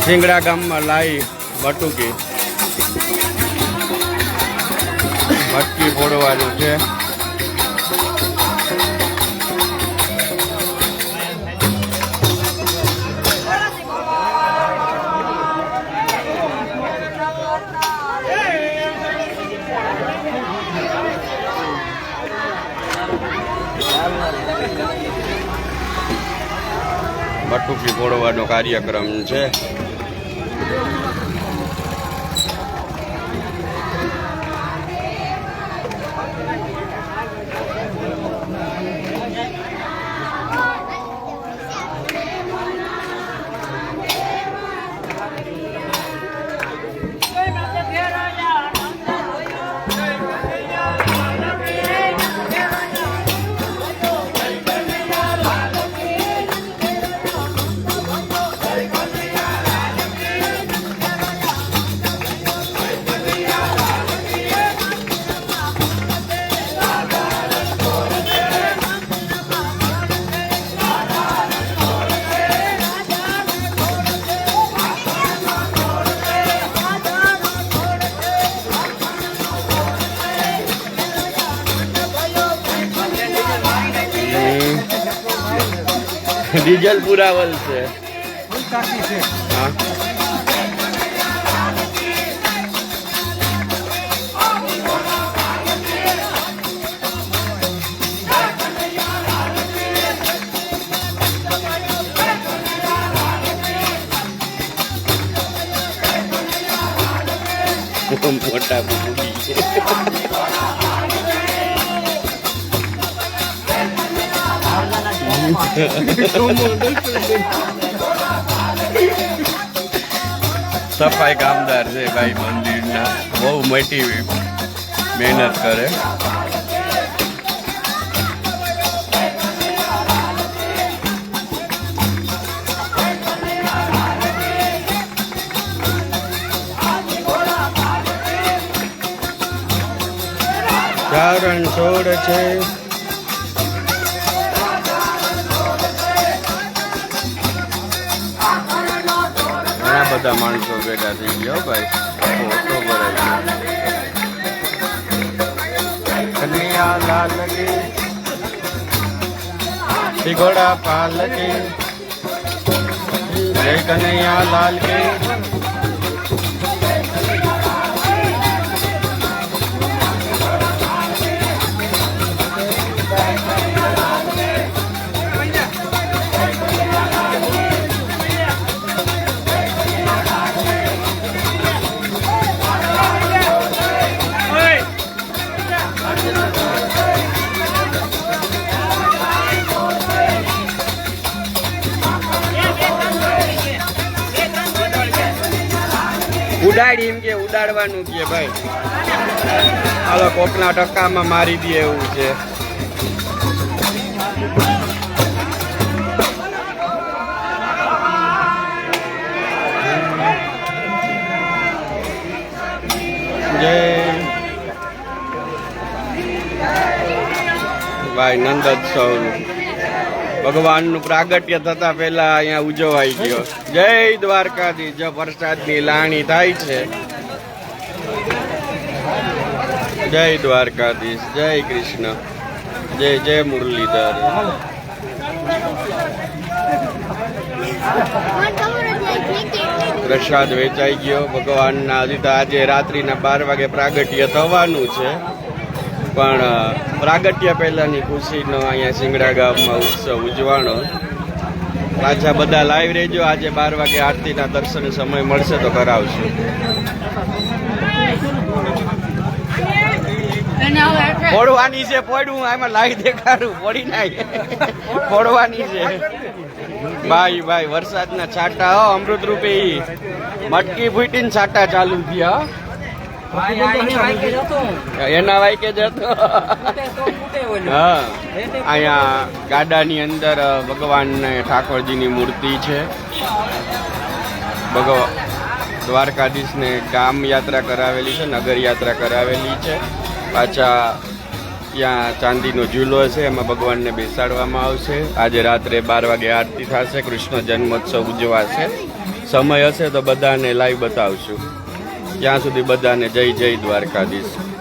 સિંગડા ગામમાં લાઈ બટુકી મટકી ફોડવાનું છે. બટુકી ફોડવાનો કાર્યક્રમ છે. ડીઝલ પુરાવલ છે. હા મોટા બુડી છે. સફાઈ કામદાર છે ભાઈ મંદિરના, બહુ મોટી મહેનત કરે. ચારણ છોડ છે. ઘણા બધા માણસો ભેગા થઈ ગયા ભાઈ. ઓટો ભરાય કનૈયા લાલ કે ઘોડા પાલ કે જય કનૈયા લાલ કે. ઉડાડી એમ કે ઉડાડવાનું કે ભાઈ. હાલો કોકના ટકામાં મારી દે એવું છે. જય ભાઈ નંદોત્સવ ભગવાનનું પ્રાગટ્ય થતા પહેલા અહીંયા ઉજવાઈ ગયો. જય દ્વારકાધીશ. જો પ્રસાદની લાણી થાય છે. જય દ્વારકાધીશ. જય કૃષ્ણ. જય જય મુરલીધર. પ્રસાદ વેચાઈ ગયો ભગવાનના. હજી તો આજે રાત્રિના 12 વાગે પ્રાગટ્ય થવાનું છે, પણ પ્રાગટ્ય પહેલાની ખુશીનો અહીંયા સિંગડા ગામમાં ઉત્સવ ઉજવાનો. પાછા બધા લાઈવ રહેજો. આજે 12 વાગે આરતીના દર્શન સમય મળશે તો કરાવશું. ફોડવાની છે. પડવું આમાં લાવી દેખાડું. પડી નાય ફોડવાની છે ભાઈ. ભાઈ વરસાદના છાંટા અમૃત રૂપે મટકી ફૂટીને છાંટા ચાલુ થયા. એના વાયકે જતો. હા અહીંયા ગાડાની અંદર ભગવાન ઠાકોરજીની મૂર્તિ છે. દ્વારકાધીશને ગામ યાત્રા કરાવેલી છે, નગર યાત્રા કરાવેલી છે. પાછા ત્યાં ચાંદીનો ઝૂલો છે, એમાં ભગવાનને બેસાડવામાં આવશે. આજે રાત્રે 12 વાગે આરતી થશે, કૃષ્ણ જન્મોત્સવ ઉજવાશે. સમય હશે તો બધાને લાઈવ બતાવશું. ત્યાં સુધી બધાને જય જય દ્વારકાધીશ.